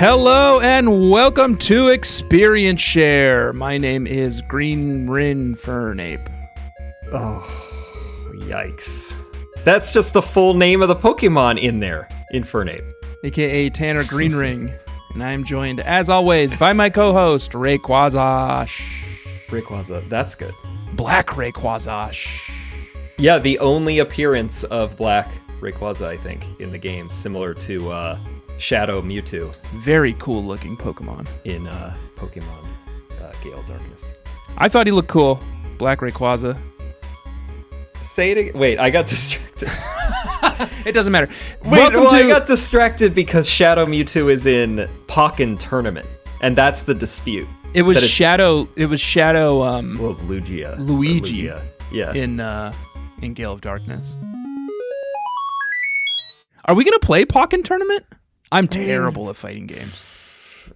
Hello and welcome to Experience Share. My name is Green Rin Fernape. Oh, yikes. That's just the full name of the Pokemon in there, Infernape. AKA Tanner Greenring. And I am joined, as always, by my co-host, Rayquaza. Rayquaza, that's good. Black Rayquaza. Yeah, the only appearance of Black Rayquaza, I think, in the game, similar to Shadow Mewtwo. Very cool looking Pokemon. In Pokemon Gale Darkness. I thought he looked cool. Black Rayquaza. Say it again. Wait, I got distracted. It doesn't matter. I got distracted because Shadow Mewtwo is in Pokken Tournament, and that's the dispute. It was Shadow. Well, Luigi. Yeah. In Gale of Darkness. Are we gonna play Pokken Tournament? I'm terrible at fighting games.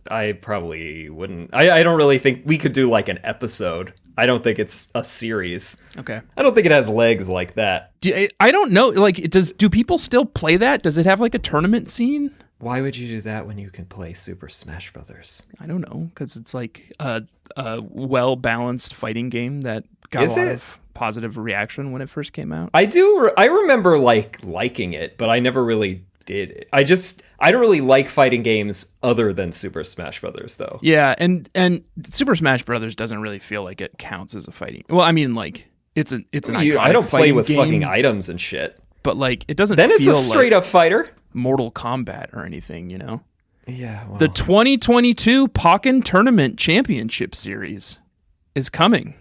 I probably wouldn't. I don't really think we could do like an episode. I don't think it's a series. Okay. I don't think it has legs like that. I don't know. Like, do people still play that? Does it have like a tournament scene? Why would you do that when you can play Super Smash Brothers? I don't know, because it's like a well-balanced fighting game that got a lot of positive reaction when it first came out. I remember liking it, but I never really did it. I don't really like fighting games other than Super Smash Brothers, though. Yeah, and Super Smash Brothers doesn't really feel like it counts as a fighting. Well, I mean, like it's an iconic. I don't play with game, fucking items and shit. But like, it doesn't. Then it's feel a straight up fighter. Mortal Kombat or anything, you know? Yeah. Well. The 2022 Pokken Tournament Championship Series is coming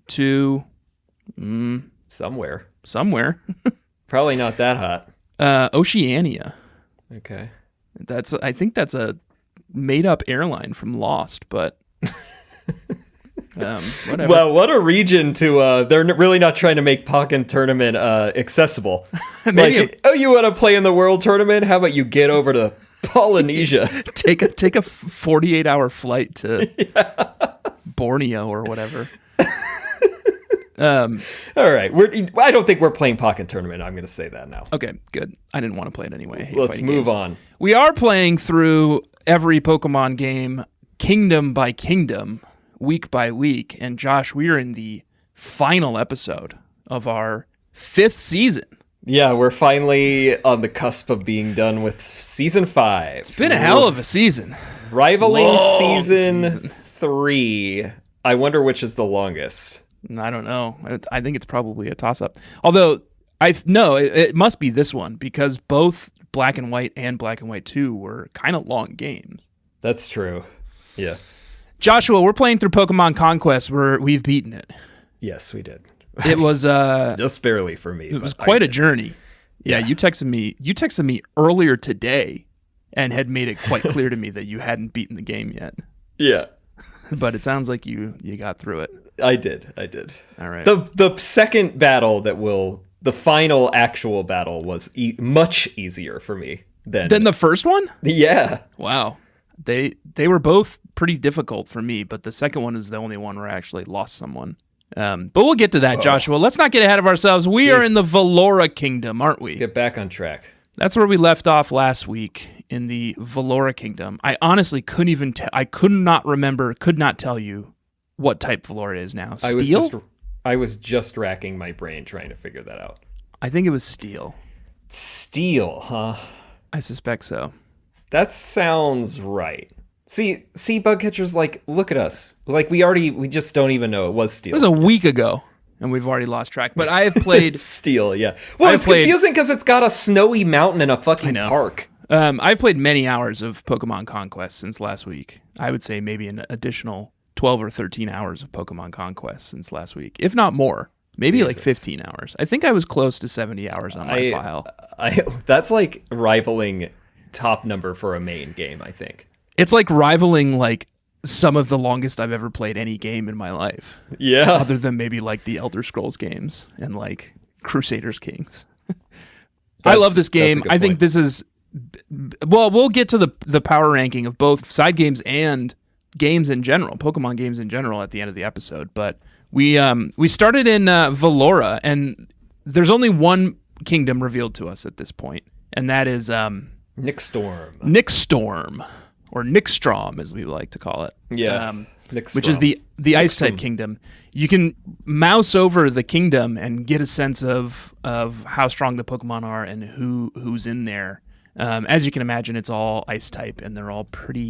to somewhere. Probably not that hot. Oceania. Okay. I think that's a made-up airline from Lost, but whatever. Well, what a region to they're really not trying to make Pokken Tournament accessible. Like, you want to play in the World Tournament? How about you get over to Polynesia? take a 48-hour flight to Borneo or whatever. All right, I don't think we're playing Pokken Tournament. I'm going to say that now. Okay, good. I didn't want to play it anyway. Let's move on. We are playing through every Pokemon game, kingdom by kingdom, week by week. And Josh, we are in the final episode of our 5th season. Yeah, we're finally on the cusp of being done with season 5. It's been a hell of a season. Rivaling season 3. I wonder which is the longest. I don't know. I think it's probably a toss-up. Although, it must be this one, because both Black and White and Black and White 2 were kind of long games. That's true. Yeah. Joshua, we're playing through Pokemon Conquest where we've beaten it. Yes, we did. It was just barely for me. It was quite a journey. Yeah, you texted me earlier today and had made it quite clear to me that you hadn't beaten the game yet. Yeah. But it sounds like you got through it. I did. All right. The second battle the final actual battle was much easier for me than the first one? Yeah. Wow. They were both pretty difficult for me, but the second one is the only one where I actually lost someone. But we'll get to that, Joshua. Let's not get ahead of ourselves. We are in the Valora Kingdom, aren't we? Let's get back on track. That's where we left off last week, in the Valora Kingdom. I honestly could not tell you what type Valora is now. Steel? I was just racking my brain trying to figure that out. I think it was Steel. Steel, huh? I suspect so. That sounds right. See, Bugcatcher's like, look at us. Like, we just don't even know it was Steel. It was a week ago, and we've already lost track. But I have played... Steel, yeah. Well, it's confusing because it's got a snowy mountain in a fucking park. I've played many hours of Pokemon Conquest since last week. I would say maybe an additional 12 or 13 hours of Pokemon Conquest since last week, if not more. Maybe like 15 hours. I think I was close to 70 hours on my file. That's like rivaling top number for a main game, I think. It's like rivaling like some of the longest I've ever played any game in my life. Yeah. Other than maybe like the Elder Scrolls games and like Crusaders Kings. I love this game. I think this is... Well, we'll get to the power ranking of both side games and games in general, Pokemon games in general at the end of the episode. But we started in Valora, and there's only one kingdom revealed to us at this point, and that is Nixtorm. Nixtorm. or Nixtorm, as we like to call it. Yeah, which is the Ice-type kingdom. You can mouse over the kingdom and get a sense of how strong the Pokemon are and who's in there. As you can imagine, it's all Ice-type, and they're all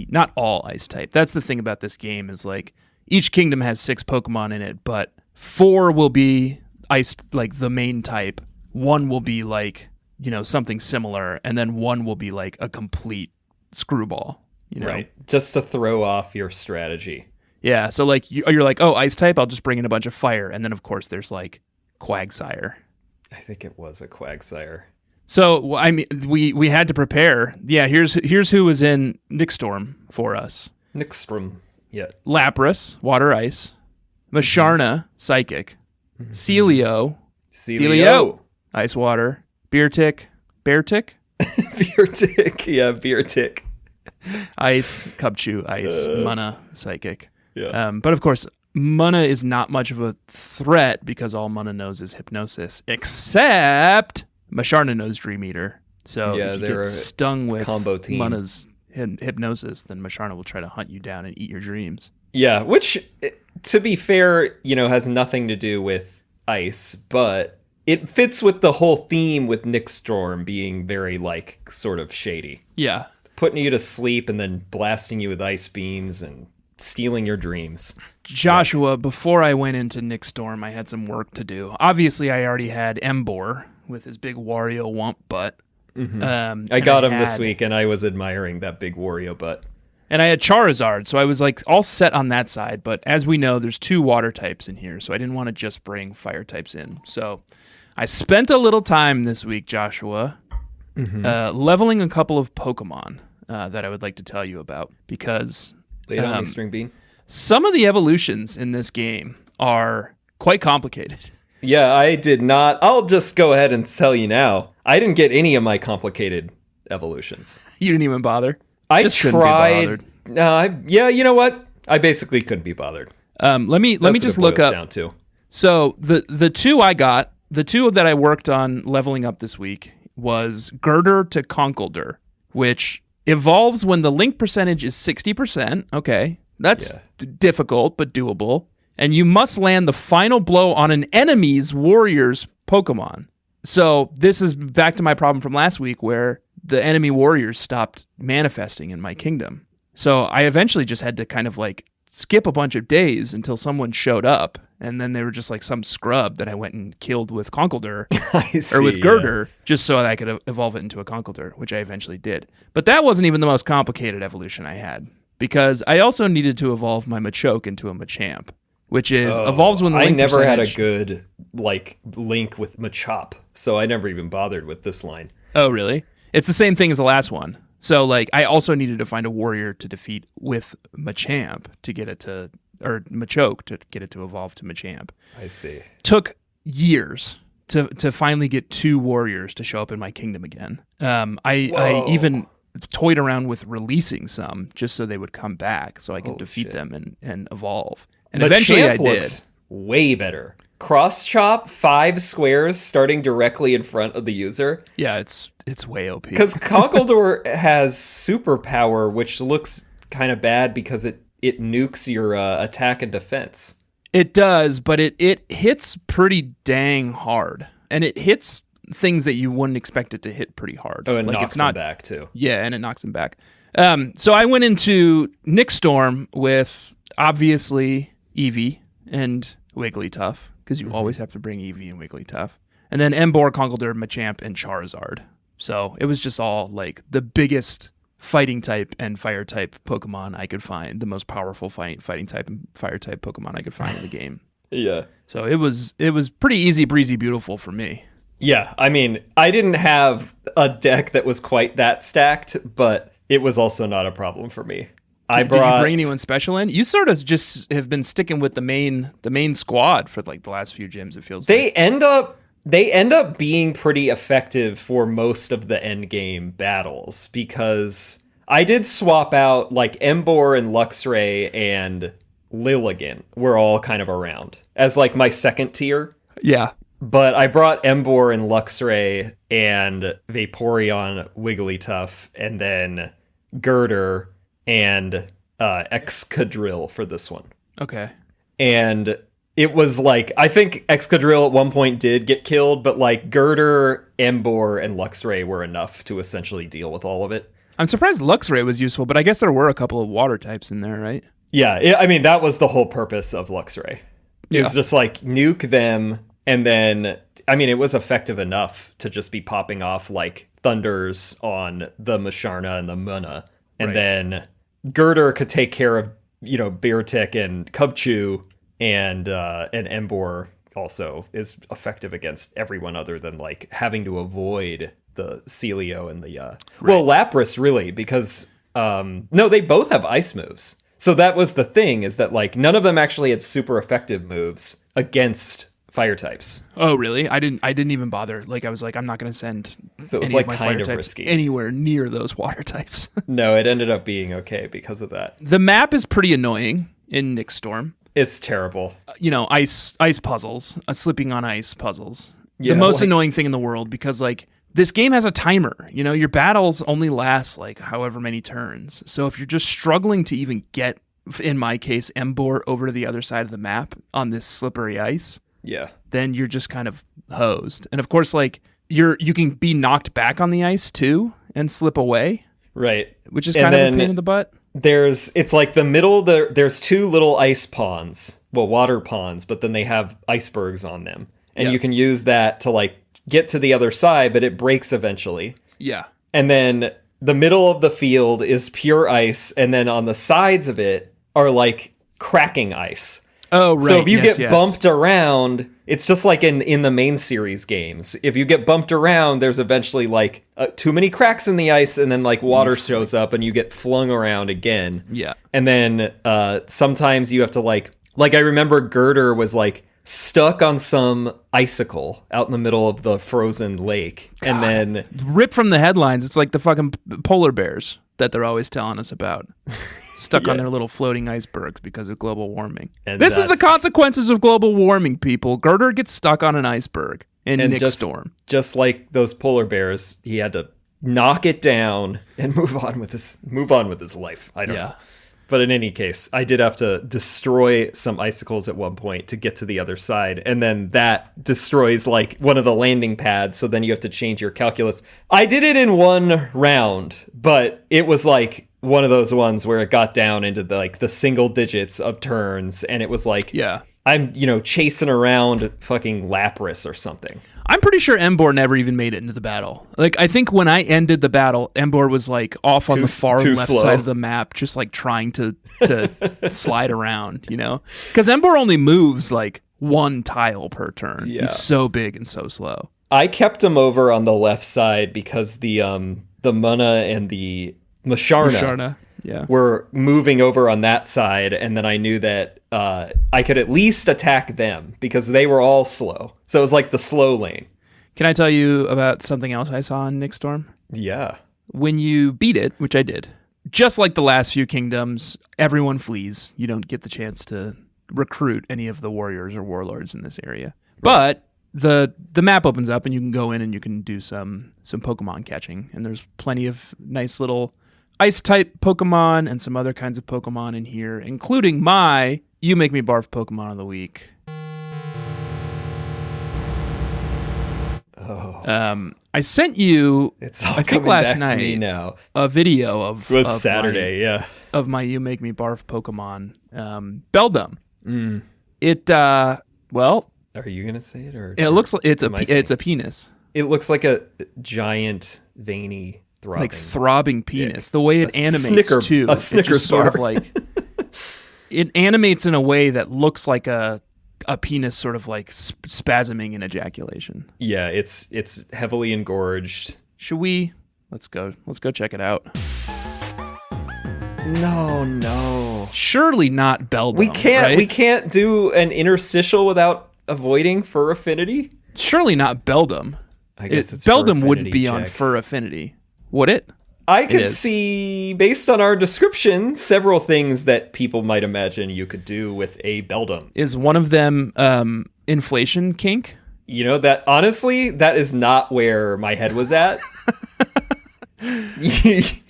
not all Ice-type. That's the thing about this game is like each kingdom has 6 Pokemon in it, but 4 will be Ice, like the main type. 1 will be like, something similar, and then 1 will be like a complete screwball. Right, just to throw off your strategy. Yeah, so like you're like, oh, Ice type, I'll just bring in a bunch of fire, and then of course there's like Quagsire. I think it was a Quagsire. So I mean, we had to prepare. Yeah, here's who was in Nixtorm for us. Nixtorm, yeah. Lapras, water ice. Masharna, psychic. Celio, ice water. Beartick. Beartick, yeah, Beartick. Ice, Cubchoo, ice. Munna, psychic. Yeah. But of course, Munna is not much of a threat because all Munna knows is hypnosis, except Masharna knows Dream Eater. So if you get stung with Munna's hypnosis, then Masharna will try to hunt you down and eat your dreams. Yeah, which, to be fair, has nothing to do with ice, but it fits with the whole theme with Nixtorm being very, sort of shady. Yeah. Putting you to sleep and then blasting you with ice beams and stealing your dreams. Joshua, before I went into Nixtorm, I had some work to do. Obviously, I already had Embor with his big Wario wump butt. Mm-hmm. I got him this week, and I was admiring that big Wario butt. And I had Charizard, so I was all set on that side. But as we know, there's 2 water types in here, so I didn't want to just bring fire types in. So I spent a little time this week, Joshua, leveling a couple of Pokemon that I would like to tell you about because Lay it on me, String Bean. Some of the evolutions in this game are quite complicated. Yeah, I did not. I'll just go ahead and tell you now. I didn't get any of my complicated evolutions. You didn't even bother? I just tried. Yeah, you know what? I basically couldn't be bothered. Let me just look up. Down to. So the 2 I got, the 2 that I worked on leveling up this week was Girder to Conkeldurr, which evolves when the link percentage is 60%. Okay, that's difficult but doable. And you must land the final blow on an enemy's warrior's Pokemon. So this is back to my problem from last week where the enemy warriors stopped manifesting in my kingdom. So I eventually just had to kind of skip a bunch of days until someone showed up. And then they were just some scrub that I went and killed with Conkeldurr or with Girder just so that I could evolve it into a Conkeldurr, which I eventually did. But that wasn't even the most complicated evolution I had because I also needed to evolve my Machoke into a Machamp, which is evolves when the link percentage... I never had a good link with Machop, so I never even bothered with this line. Oh, really? It's the same thing as the last one. So I also needed to find a warrior to defeat with Machamp to get it to... or Machoke to get it to evolve to Machamp. I see. Took years to finally get 2 warriors to show up in my kingdom again. I even toyed around with releasing some just so they would come back so I could defeat them and evolve. And eventually I did. Way better. Cross chop 5 squares starting directly in front of the user. Yeah, it's way OP. Because Conkeldurr has superpower, which looks kind of bad because it nukes your attack and defense. It does, but it hits pretty dang hard. And it hits things that you wouldn't expect it to hit pretty hard. Oh, and knocks them back too. Yeah, and it knocks them back. So I went into Nixtorm with obviously Eevee and Wigglytuff, because you always have to bring Eevee and Wigglytuff. And then Embor, Conkeldurr, Machamp, and Charizard. So it was just all the biggest fighting type and fire type Pokemon I could find, the most powerful fighting type and fire type Pokemon I could find in the game. Yeah. So it was pretty easy breezy beautiful for me. Yeah, I mean, I didn't have a deck that was quite that stacked, but it was also not a problem for me. Did you bring anyone special in? You sort of just have been sticking with the main squad for the last few gyms, it feels like. They end up being pretty effective for most of the end game battles because I did swap out Embor and Luxray and Lilligant were all kind of around as my second tier. Yeah. But I brought Embor and Luxray and Vaporeon, Wigglytuff, and then Girder and Excadrill for this one. Okay. And it was like, I think Excadrill at one point did get killed, but like Girder, Emboar, and Luxray were enough to essentially deal with all of it. I'm surprised Luxray was useful, but I guess there were a couple of water types in there, right? Yeah, I mean, that was the whole purpose of Luxray. It's just like nuke them, and then, I mean, it was effective enough to just be popping off like thunders on the Musharna and the Munna. And then Girder could take care of, Beartic and Cubchoo, and Emboar also is effective against everyone other than like having to avoid the Celio and the well, Lapras really, because no, they both have ice moves. So that was the thing, is that like none of them actually had super effective moves against fire types. Oh, really? I didn't even bother. Like I was like, I'm not going to send so it was any like of my kind fire of types risky anywhere near those water types. No, it ended up being okay because of that. The map is pretty annoying in Nixtorm. It's terrible. Ice puzzles, slipping on ice puzzles. Yeah, the most annoying thing in the world, because like this game has a timer. Your battles only last like however many turns. So if you're just struggling to even get, in my case, Emboar over to the other side of the map on this slippery ice, then you're just kind of hosed. And of course, like you can be knocked back on the ice too and slip away. Right. Which is kind of a pain in the butt. It's like the middle, there's two little ice ponds, well, water ponds, but then they have icebergs on them. And you can use that to like get to the other side, but it breaks eventually. Yeah. And then the middle of the field is pure ice, and then on the sides of it are like cracking ice. Oh, right. So if you get bumped around, it's just like in the main series games. If you get bumped around, there's eventually like too many cracks in the ice, and then like water shows up and you get flung around again. Yeah. And then sometimes you have to like I remember Girder was like stuck on some icicle out in the middle of the frozen lake. God. And then ripped from the headlines, it's like the fucking polar bears that they're always telling us about. Stuck on their little floating icebergs because of global warming. And this is the consequences of global warming, people. Girder gets stuck on an iceberg in Nixtorm. Just like those polar bears, he had to knock it down and move on with his life. I don't know. But in any case, I did have to destroy some icicles at one point to get to the other side. And then that destroys like one of the landing pads. So then you have to change your calculus. I did it in one round, but it was like one of those ones where it got down into the single digits of turns. And it was like, I'm, chasing around fucking Lapras or something. I'm pretty sure Emboar never even made it into the battle. Like, I think when I ended the battle, Emboar was like off on the far left side of the map, just like trying to slide around, Because Emboar only moves like one tile per turn. Yeah. He's so big and so slow. I kept him over on the left side because the Munna and the Musharna were moving over on that side, and then I knew that I could at least attack them because they were all slow. So it was like the slow lane. Can I tell you about something else I saw in Nixtorm? Yeah. When you beat it, which I did, just like the last few kingdoms, everyone flees. You don't get the chance to recruit any of the warriors or warlords in this area. Right. But the map opens up and you can go in and you can do some Pokemon catching. And there's plenty of nice little ice-type Pokemon and some other kinds of Pokemon in here, including my You Make Me Barf Pokemon of the Week. Oh. I sent you, it's all I think last night, to me now. A video of Saturday, of my You Make Me Barf Pokemon, Beldum. Mm. It, well, are you gonna say it or? It looks like it's a penis. It looks like a giant veiny throbbing penis. Dick. The way it animates too, a Snickers sort of like it animates in a way that looks like a penis, sort of like spasming in ejaculation. Yeah, it's heavily engorged. Should we? Let's go check it out. No. Surely not Beldum. We can't do an interstitial without avoiding fur affinity. Surely not Beldum. I guess it's Beldum wouldn't be on fur affinity, would it? I could see, based on our description, several things that people might imagine you could do with a Beldum. Is one of them inflation kink? That honestly, that is not where my head was at.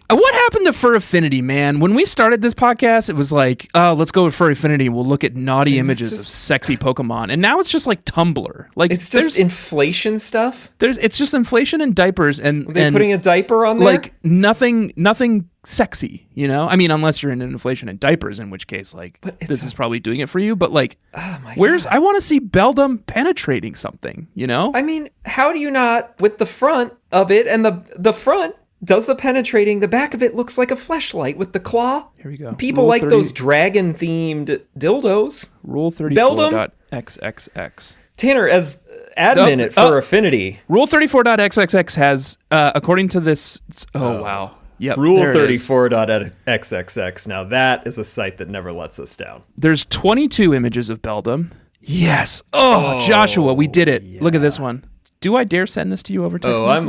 What happened to Fur Affinity, man? When we started this podcast, it was like, oh, let's go with Fur Affinity. We'll look at naughty images of sexy Pokemon. And now it's just like Tumblr. Like it's just inflation stuff. It's just inflation and diapers, and they're putting a diaper on there. Like nothing sexy, you know? I mean, unless you're in inflation and diapers, in which case, like, this is probably doing it for you. But like, I want to see Beldum penetrating something, you know? I mean, how do you not with the front of it, and the front does the penetrating, the back of it looks like a fleshlight with the claw. Here we go. People Rule like 30, those dragon-themed dildos. Rule 34.xxx. Tanner, as admin at Fur Affinity. Rule 34.xxx has, according to this... wow. Yep, Rule 34.xxx. Now that is a site that never lets us down. There's 22 images of Beldum. Yes. Oh, Joshua, we did it. Yeah. Look at this one. Do I dare send this to you over text message?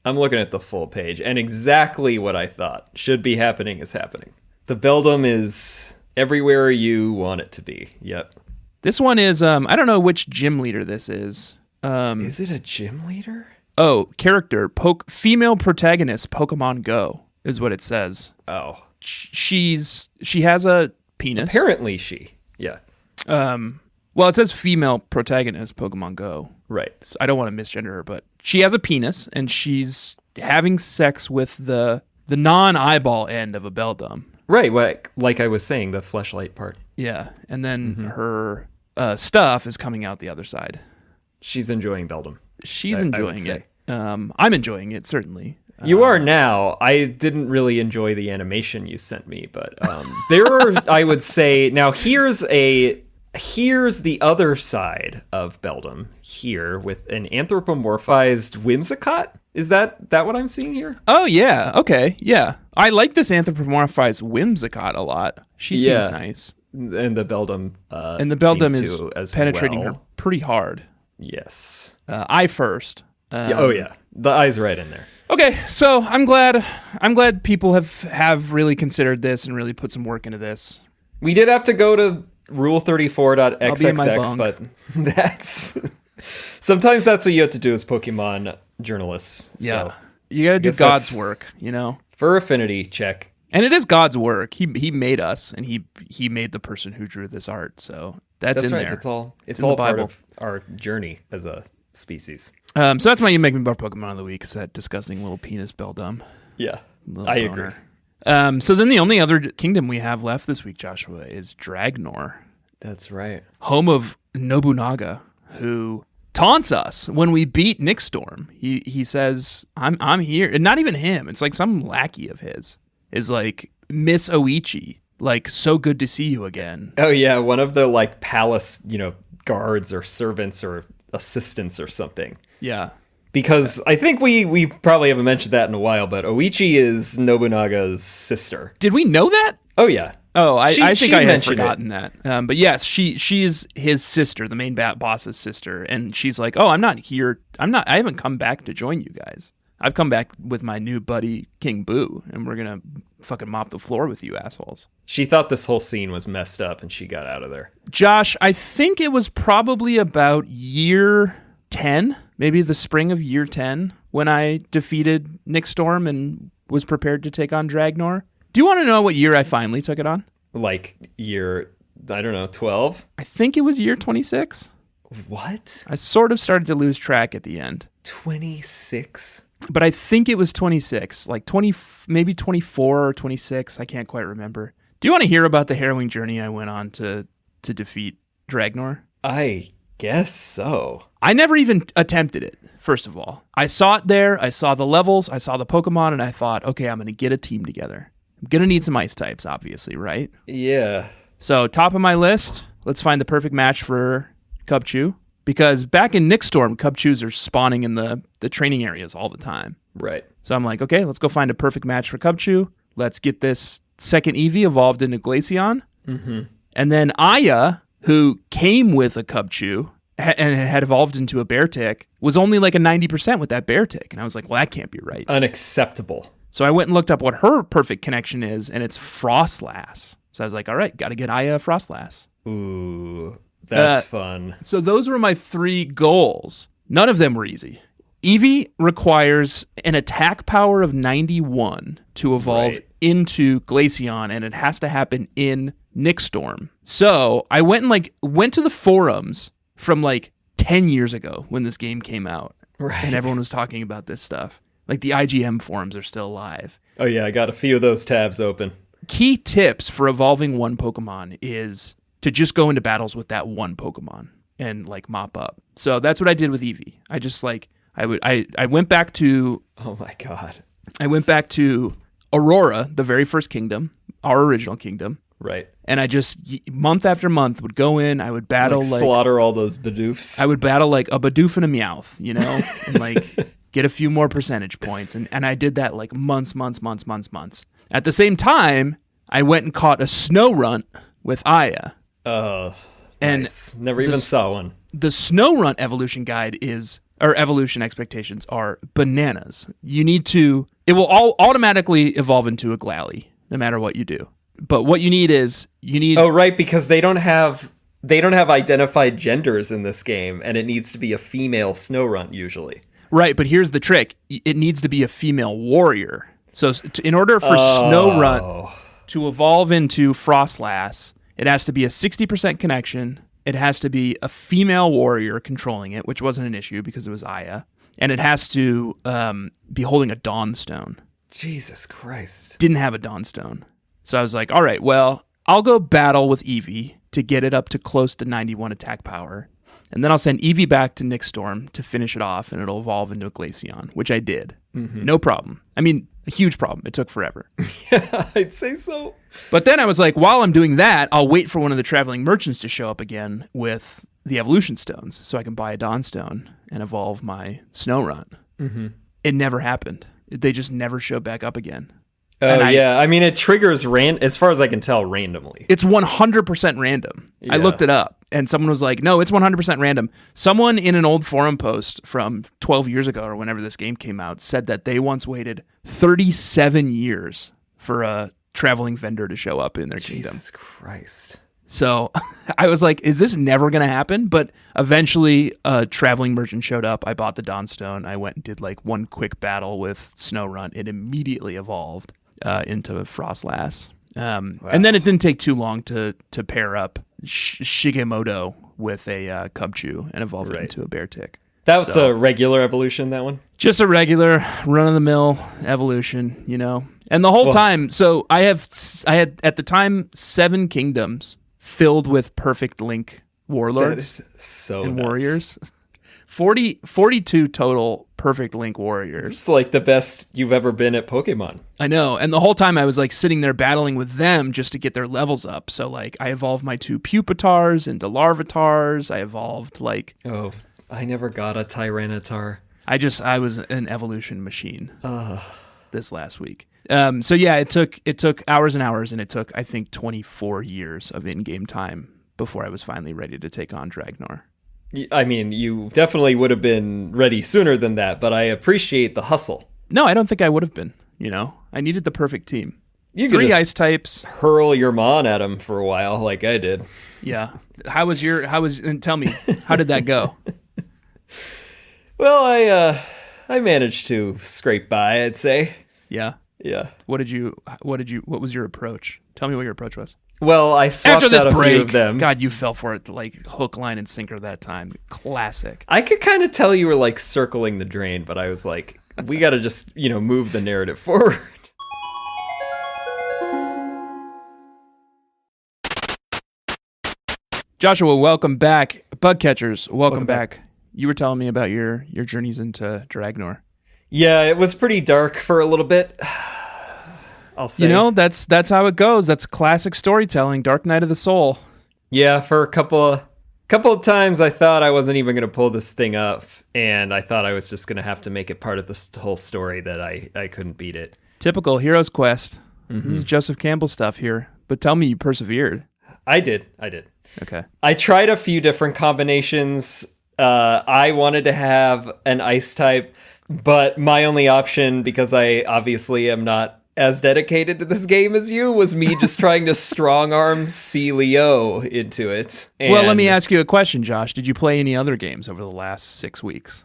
I'm looking at the full page, and exactly what I thought should be happening is happening. The Beldum is everywhere you want it to be. Yep. This one is, I don't know which gym leader this is. Is it a gym leader? Oh, character, female protagonist, Pokemon Go, is what it says. Oh. She has a penis. Apparently she, yeah. Well, it says female protagonist, Pokemon Go. Right. So I don't want to misgender her, but she has a penis, and she's having sex with the non-eyeball end of a Beldum. Right, like I was saying, the fleshlight part. Yeah, and then her stuff is coming out the other side. She's enjoying Beldum. She's enjoying it. I'm enjoying it, certainly. You are now. I didn't really enjoy the animation you sent me, but there are, I would say, now here's the other side of Beldum here with an anthropomorphized Whimsicott. Is that what I'm seeing here? Oh, yeah. Okay. Yeah. I like this anthropomorphized Whimsicott a lot. She seems nice. And the Beldum is penetrating her pretty hard. Yes. Eye first. The eye's right in there. Okay, so I'm glad people have really considered this and really put some work into this. We did have to go to Rule 34.xxx, but that's sometimes that's what you have to do as Pokemon journalists. Yeah, so you got to do God's work, you know. Fur Affinity, check. And it is God's work. He made us, and he made the person who drew this art. So that's in right. there. It's all part of our journey as a species. So that's my You Make Me Bar Pokemon of the Week. Is that disgusting little penis Beldum? Yeah, I agree. So then the only other kingdom we have left this week, Joshua, is Dragnor. That's right. Home of Nobunaga, who taunts us when we beat Nixtorm. He says, I'm here. And not even him. It's like some lackey of his is like, Miss Oichi, like, so good to see you again. Oh, yeah. One of the like palace, guards or servants or assistants or something. Yeah. Because I think we probably haven't mentioned that in a while, but Oichi is Nobunaga's sister. Did we know that? Oh, yeah. Oh, I think I had forgotten that. But yes, she's his sister, the main boss's sister. And she's like, oh, I'm not here. I haven't come back to join you guys. I've come back with my new buddy, King Boo, and we're going to fucking mop the floor with you assholes. She thought this whole scene was messed up, and she got out of there. Josh, I think it was probably about year 10, maybe the spring of year 10, when I defeated Nixtorm and was prepared to take on Dragnor. Do you want to know what year I finally took it on? Like year, I don't know, 12? I think it was year 26. What? I sort of started to lose track at the end. 26? But I think it was 26, like 20, maybe 24 or 26. I can't quite remember. Do you want to hear about the harrowing journey I went on to defeat Dragnor? I guess so. I never even attempted it, first of all. I saw it there. I saw the levels. I saw the Pokemon, and I thought, okay, I'm going to get a team together. I'm going to need some ice types, obviously, right? Yeah. So top of my list, let's find the perfect match for Cubchoo. Because back in Nixtorm, Cubchoos are spawning in the training areas all the time. Right. So I'm like, okay, let's go find a perfect match for Cubchoo. Let's get this second Eevee evolved into Glaceon. Mm-hmm. And then Aya, who came with a Cubchoo and had evolved into a Beartic, was only like a 90% with that Beartic. And I was like, well, that can't be right. Unacceptable. So I went and looked up what her perfect connection is, and it's Frostlass. So I was like, all right, got to get Aya a Frostlass. Ooh, that's fun. So those were my 3 goals. None of them were easy. Eevee requires an attack power of 91 to evolve into Glaceon, and it has to happen in Nixtorm. So I went to the forums from 10 years ago when this game came out, and everyone was talking about this stuff. Like the IGM forums are still alive. Oh yeah, I got a few of those tabs open. Key tips for evolving one Pokemon is to just go into battles with that one Pokemon and mop up. So that's what I did with Eevee. I just I went back to... Oh my god. I went back to Aurora, the very first kingdom, our original kingdom. Right. And I just, month after month, would go in, I would battle slaughter all those Bidoofs. I would battle a Bidoof and a Meowth, and get a few more percentage points. And I did that months. At the same time, I went and caught a Snorunt with Aya. Oh, and nice. Never even saw one. The Snorunt evolution guide or evolution expectations are bananas. It will all automatically evolve into a Glalie, no matter what you do. But what you need. Oh, right, because they don't have identified genders in this game, and it needs to be a female Snorunt usually. Right, but here's the trick: it needs to be a female warrior. So, in order for Snorunt to evolve into Frostlass, it has to be a 60% connection. It has to be a female warrior controlling it, which wasn't an issue because it was Aya. And it has to be holding a Dawnstone. Jesus Christ. Didn't have a Dawnstone. So I was like, all right, well, I'll go battle with Eevee to get it up to close to 91 attack power. And then I'll send Eevee back to Nixtorm to finish it off, and it'll evolve into a Glaceon, which I did. Mm-hmm. No problem. I mean, a huge problem. It took forever. Yeah, I'd say so. But then I was like, while I'm doing that, I'll wait for one of the traveling merchants to show up again with the evolution stones so I can buy a Dawnstone and evolve my Snorunt. Mm-hmm. It never happened. They just never showed back up again. Oh, yeah. I mean, it triggers, as far as I can tell, randomly. It's 100% random. Yeah. I looked it up, and someone was like, no, it's 100% random. Someone in an old forum post from 12 years ago or whenever this game came out said that they once waited 37 years for a traveling vendor to show up in their kingdom. Jesus Christ. So I was like, is this never going to happen? But eventually a traveling merchant showed up. I bought the Dawnstone. I went and did one quick battle with Snorunt. It immediately evolved into Frostlass. Wow. And then it didn't take too long to pair up Shigemoto with a Cubchoo and evolve it into a Beartick. That's a regular evolution, that one? Just a regular run-of-the-mill evolution, And the whole time, so I had at the time 7 kingdoms filled with perfect Link warlords and warriors. 42 total perfect Link warriors. It's the best you've ever been at Pokemon. I know. And the whole time I was sitting there battling with them just to get their levels up. So I evolved my 2 Pupitars into Larvitars. I evolved Oh, I never got a Tyranitar. I was an evolution machine this last week. So yeah, it took hours and hours, and it took, I think, 24 years of in-game time before I was finally ready to take on Dragnor. I mean, you definitely would have been ready sooner than that, but I appreciate the hustle. No, I don't think I would have been. I needed the perfect team. You 3 could ice types. Hurl your Mon at him for a while, like I did. Yeah. And tell me, how did that go? Well, I managed to scrape by, I'd say. Yeah. Yeah. What was your approach? Tell me what your approach was. Well, I swapped out a few of them. God, you fell for it hook, line, and sinker that time. Classic. I could kind of tell you were circling the drain, but I was like, we got to just, move the narrative forward. Joshua, welcome back. Bug catchers, welcome back. You were telling me about your journeys into Dragnor. Yeah, it was pretty dark for a little bit. I'll say. That's how it goes. That's classic storytelling, Dark Night of the Soul. Yeah, for a couple of times I thought I wasn't even going to pull this thing up, and I thought I was just going to have to make it part of this whole story that I couldn't beat it. Typical Hero's Quest. Mm-hmm. This is Joseph Campbell stuff here. But tell me you persevered. I did. Okay. I tried a few different combinations. I wanted to have an ice type, but my only option, because I obviously am not as dedicated to this game as you, was me just trying to strong arm C-Leo into it. Well, let me ask you a question, Josh. Did you play any other games over the last 6 weeks?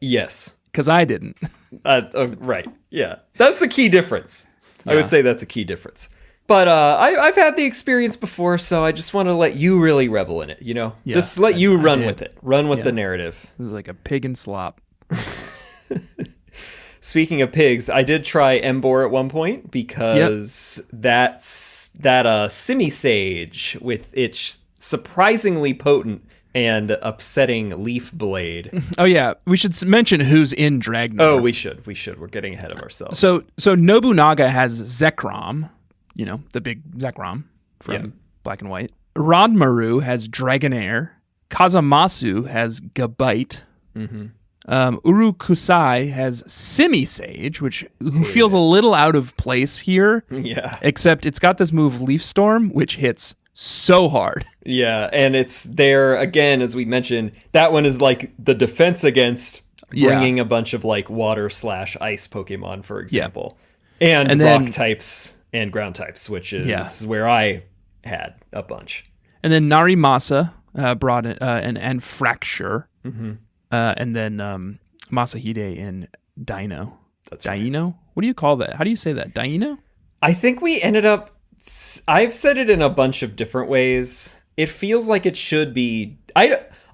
Yes. Because I didn't. Right. Yeah. That's a key difference. Yeah. I would say that's a key difference. But I've had the experience before, so I just want to let you really revel in it, you know? Yeah, just let you run with it. Run with the narrative. It was like a pig in slop. Speaking of pigs, I did try Embor at one point because that Simisage with its surprisingly potent and upsetting leaf blade. Oh yeah, we should mention who's in Dragnor. Oh, we should. We're getting ahead of ourselves. So Nobunaga has Zekrom, you know, the big Zekrom from Black and White. Ranmaru has Dragonair. Kazamasu has Gabite. Mm-hmm. Urukusai has Simisage, who feels a little out of place here. Yeah. Except it's got this move Leafstorm, which hits so hard. Yeah, and it's there again, as we mentioned. That one is like the defense against bringing a bunch of like water/ice Pokemon, for example, and rock types and ground types, which is where I had a bunch. And then Narimasa brought in, and Fracture. Mm-hmm. And then Masahide in Dino. That's Dino? Right. What do you call that? How do you say that? Dino? I think we ended up... I've said it in a bunch of different ways. It feels like it should be...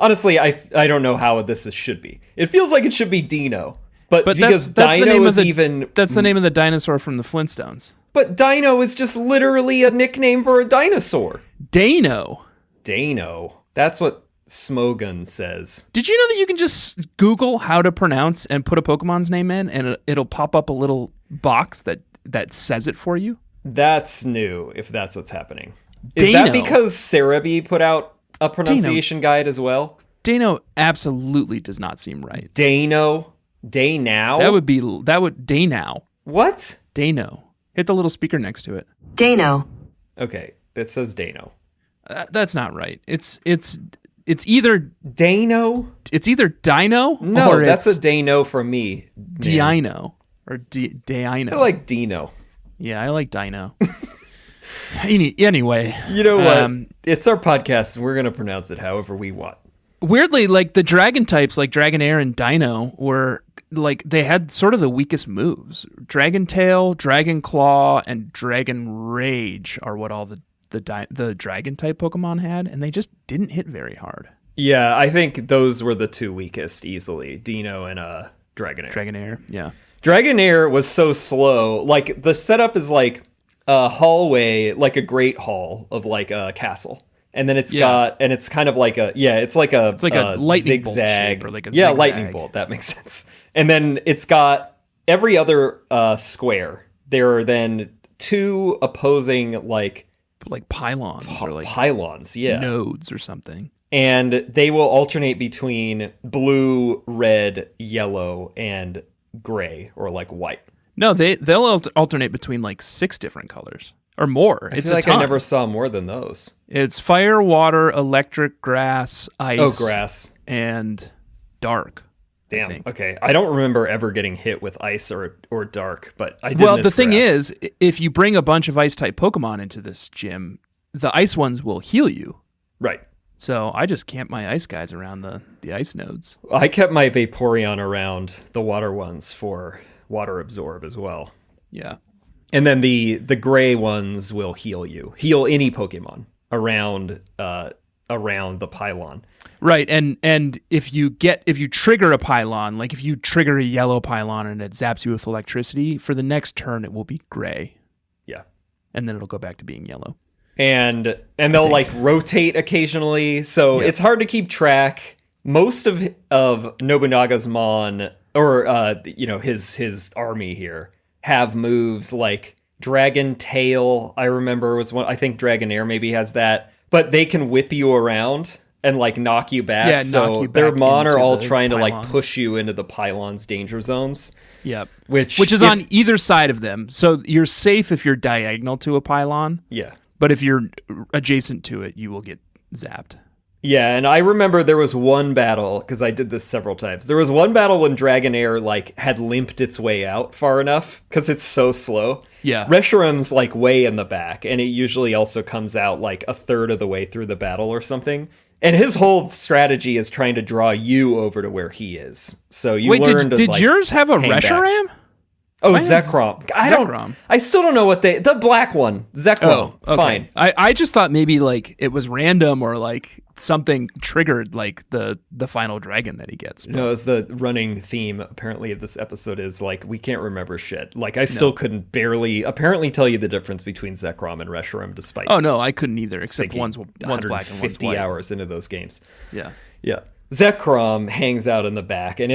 Honestly, I don't know how this should be. It feels like it should be Dino. But because that's Dino is even... That's the name of the dinosaur from the Flintstones. But Dino is just literally a nickname for a dinosaur. Dano. That's what Smogun says. Did you know that you can just Google how to pronounce and put a Pokemon's name in, and it'll pop up a little box that says it for you? That's new, if that's what's happening. Dano. Is that because Cerebi put out a pronunciation guide as well? Dano absolutely does not seem right. Dano? That would Dano. What? Dano. Hit the little speaker next to it. Dano. Okay, it says Dano. That's not right. It's either Dano. It's either Dino. No, or that's a Dano for me. Dino or Dino. I like Dino. Yeah, I like Dino. Anyway, you know what? It's our podcast, and we're gonna pronounce it however we want. Weirdly, like the dragon types, like Dragonair and Dino, were like they had sort of the weakest moves. Dragon Tail, Dragon Claw, and Dragon Rage are what all the dragon type Pokemon had, and they just didn't hit very hard. Yeah, I think those were the two weakest easily, Dino and Dragonair. Dragonair, yeah. Dragonair was so slow. Like the setup is like a hallway, like a great hall of like a castle. And then it's got, and it's kind of like it's like a lightning zigzag bolt shape or like a zigzag. lightning Bolt. That makes sense. And then it's got every other square. There are then two opposing like pylons or like pylons, nodes or something. And they will alternate between blue, red, yellow, and gray or like white. No, they'll alternate between like 6 different colors or more. I feel like I never saw more than those. It's fire, water, electric, grass, ice. Oh, grass. And dark. Damn. Okay. I don't remember ever getting hit with ice or dark, but I did. Well, the thing is, if you bring a bunch of ice type Pokemon into this gym, the ice ones will heal you. Right. So I just camped my ice guys around the ice nodes. I kept my Vaporeon around the water ones for water absorb as well. Yeah. And then the gray ones will heal you. Heal any Pokemon around the pylon. Right, and if you trigger a pylon, like if you trigger a yellow pylon and it zaps you with electricity, for the next turn it will be gray. Yeah. And then it'll go back to being yellow. And they'll like rotate occasionally, so it's hard to keep track. Most of Nobunaga's Mon or his army here have moves like Dragon Tail. I remember was one. I think Dragonair maybe has that, but they can whip you around and like knock you back. Yeah, so knock you back their Mon are all trying pylons. to like push you into the pylons' danger zones. Yep. Which is on either side of them. So you're safe if you're diagonal to a pylon. Yeah. But if you're adjacent to it, you will get zapped. Yeah, and I remember there was one battle, because I did this several times. There was one battle when Dragonair like had limped its way out far enough, because it's so slow. Yeah. Reshiram's like way in the back, and it usually also comes out like a third of the way through the battle or something. And his whole strategy is trying to draw you over to where he is. So you learn to did yours have a Reshiram? Oh, Zekrom. I still don't know what the black one. Zekrom. Oh, okay. Fine. I just thought maybe like it was random or like something triggered like the final dragon that he gets. No, it's the running theme apparently of this episode is like we can't remember shit. Like I still couldn't apparently tell you the difference between Zekrom and Reshiram despite. Oh no, I couldn't either. Except one's black and one's white. 50 hours into those games. Yeah. Yeah. Zekrom hangs out in the back and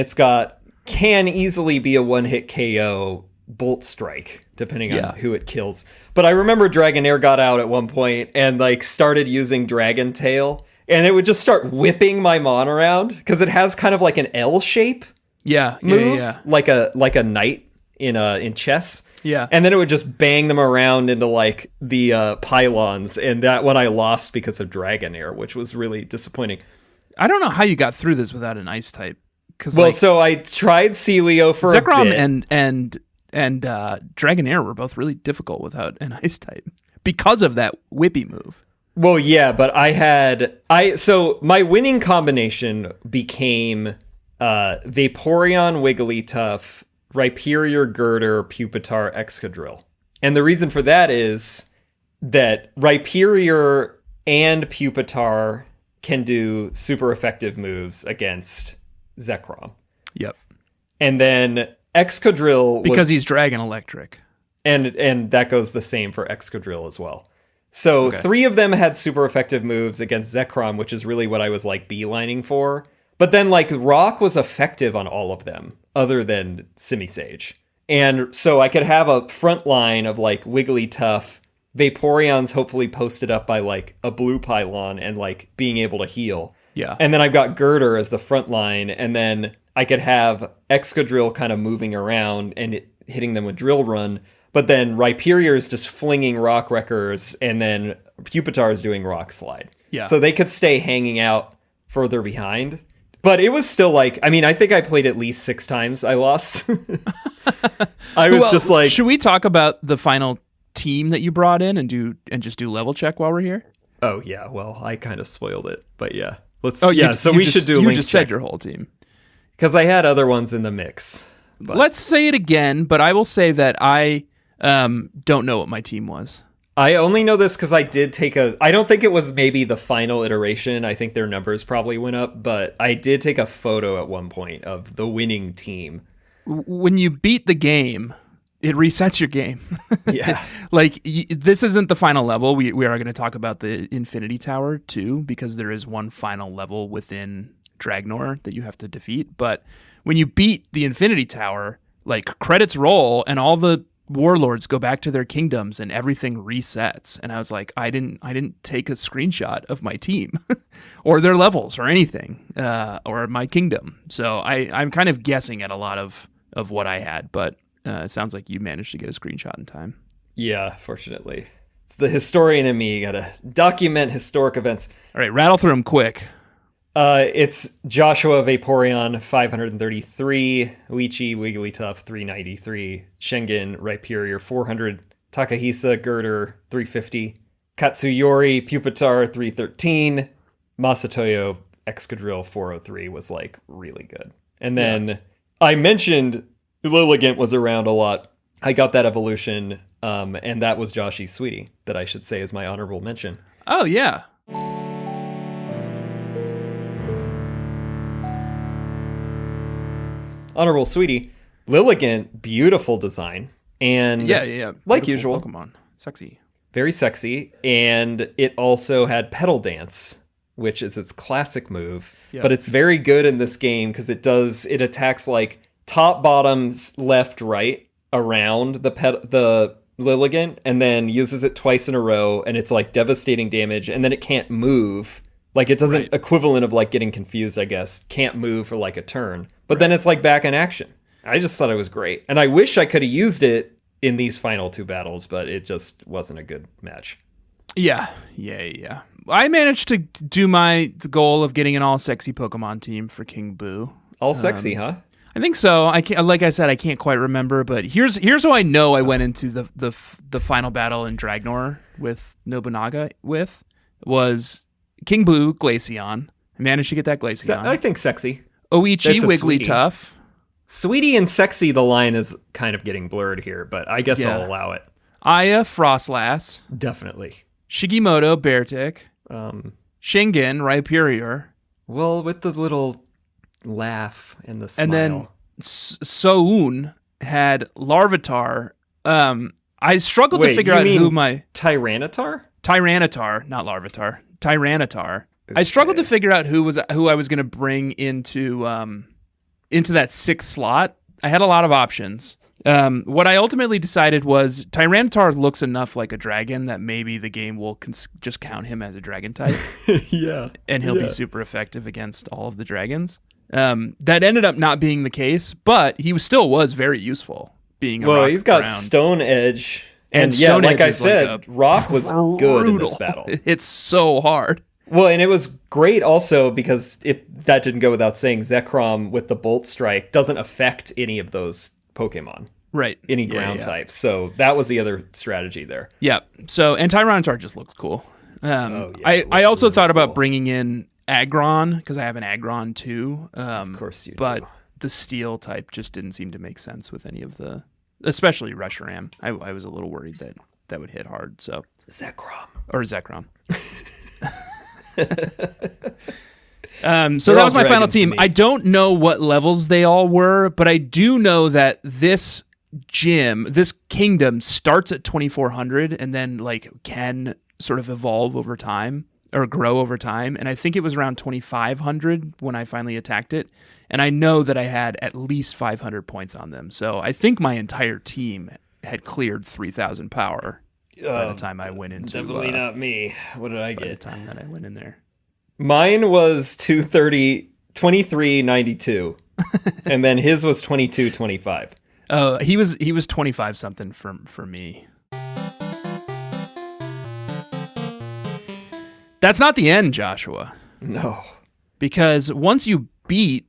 can easily be a one-hit KO bolt strike, depending on who it kills. But I remember Dragonair got out at one point and like started using Dragon Tail, and it would just start whipping my Mon around because it has kind of like an L shape. Move, like a knight in chess. Yeah. And then it would just bang them around into like the pylons, and that one I lost because of Dragonair, which was really disappointing. I don't know how you got through this without an ice type. So I tried Celio for Zekrom a bit. and Dragonair were both really difficult without an ice type because of that whippy move. Well, yeah, but so my winning combination became Vaporeon, Wigglytuff, Rhyperior, Girder, Pupitar, Excadrill. And the reason for that is that Rhyperior and Pupitar can do super effective moves against Zekrom. Yep. And then Excadrill because he's Dragon Electric. And that goes the same for Excadrill as well. So 3 of them had super effective moves against Zekrom, which is really what I was like beelining for. But then like Rock was effective on all of them other than Simisage. And so I could have a front line of like Wigglytuff, Vaporeon's hopefully posted up by like a blue pylon and like being able to heal. Yeah. And then I've got Girder as the front line, and then I could have Excadrill kind of moving around and hitting them with Drill Run, but then Rhyperior is just flinging Rock Wreckers, and then Pupitar is doing Rock Slide. Yeah. So they could stay hanging out further behind. But it was still like, I mean, I think I played at least 6 times. I lost. I was just like... Should we talk about the final team that you brought in and just do level check while we're here? Oh, yeah. Well, I kind of spoiled it, but yeah. So we should do. You just said your whole team because I had other ones in the mix. But. Let's say it again, but I will say that I don't know what my team was. I only know this because I did take I don't think it was maybe the final iteration. I think their numbers probably went up, but I did take a photo at one point of the winning team. When you beat the game, it resets your game. Yeah. This isn't the final level. We are going to talk about the Infinity Tower too, because there is one final level within Dragnor that you have to defeat. But when you beat the Infinity Tower, like credits roll and all the warlords go back to their kingdoms and everything resets. And I was like, I didn't take a screenshot of my team or their levels or anything, or my kingdom. So I'm kind of guessing at a lot of what I had, but it sounds like you managed to get a screenshot in time. Yeah, fortunately. It's the historian in me. You got to document historic events. All right, rattle through them quick. It's Joshua Vaporeon 533, Uichi Wigglytuff 393, Schengen Rhyperior 400, Takahisa Girder 350, Katsuyori Pupitar 313, Masatoyo Excadrill 403 was like really good. And then I mentioned Lilligant was around a lot. I got that evolution, and that was Joshy's Sweetie that I should say is my honorable mention. Oh, yeah. Honorable Sweetie, Lilligant, beautiful design, and yeah, like usual, Pokemon, sexy, very sexy, and it also had Petal Dance, which is its classic move, but it's very good in this game because it attacks like top, bottoms, left, right around the Lilligant, and then uses it twice in a row, and it's like devastating damage, and then it can't move. Like, it doesn't equivalent of, like, getting confused, I guess. Can't move for, like, a turn. But then it's, like, back in action. I just thought it was great. And I wish I could have used it in these final 2 battles, but it just wasn't a good match. Yeah. I managed to do the goal of getting an all-sexy Pokemon team for King Boo. All sexy, huh? I think so. I can't, like I said, I can't quite remember, but here's how I know I went into the final battle in Dragnor with Nobunaga was... King Blue, Glaceon. I managed to get that Glaceon. I think sexy. Oichi, Wigglytuff. Sweetie and sexy, the line is kind of getting blurred here, but I guess I'll allow it. Aya, Frostlass. Definitely. Shigimoto, Beartic. Shingen, Rhyperior. Well, with the little laugh and the smile. And then Soun had Larvitar. I struggled to figure out who my... Tyranitar? Tyranitar, not Larvitar. Tyranitar. Okay. I struggled to figure out who I was going to bring into that sixth slot. I had a lot of options. What I ultimately decided was Tyranitar looks enough like a dragon that maybe the game will just count him as a dragon type. Yeah. And he'll be super effective against all of the dragons. That ended up not being the case, but he still was very useful being a rock he's got ground. Stone Edge. And Stone like Edge I said, rock was good in this battle. It's so hard. Well, and it was great also because if that didn't go without saying, Zekrom with the Bolt Strike doesn't affect any of those Pokemon. Right. Any ground types. So that was the other strategy there. Yeah. So, and Tyranitar just looked cool. I also really thought about bringing in Aggron because I have an Aggron too. Of course you do. But the Steel type just didn't seem to make sense with any of the, especially Reshiram. I was a little worried that would hit hard. So Zekrom. So that was my final team. I don't know what levels they all were, but I do know that this kingdom starts at 2400 and then like can sort of evolve over time or grow over time. And I think it was around 2500 when I finally attacked it. And I know that I had at least 500 points on them. So I think my entire team had cleared 3000 power by the time I went into definitely not me. What did I get? By the time that I went in there. Mine was 2392. And then his was 2225. Oh, he was 25 something for me. That's not the end, Joshua. No. Because once you beat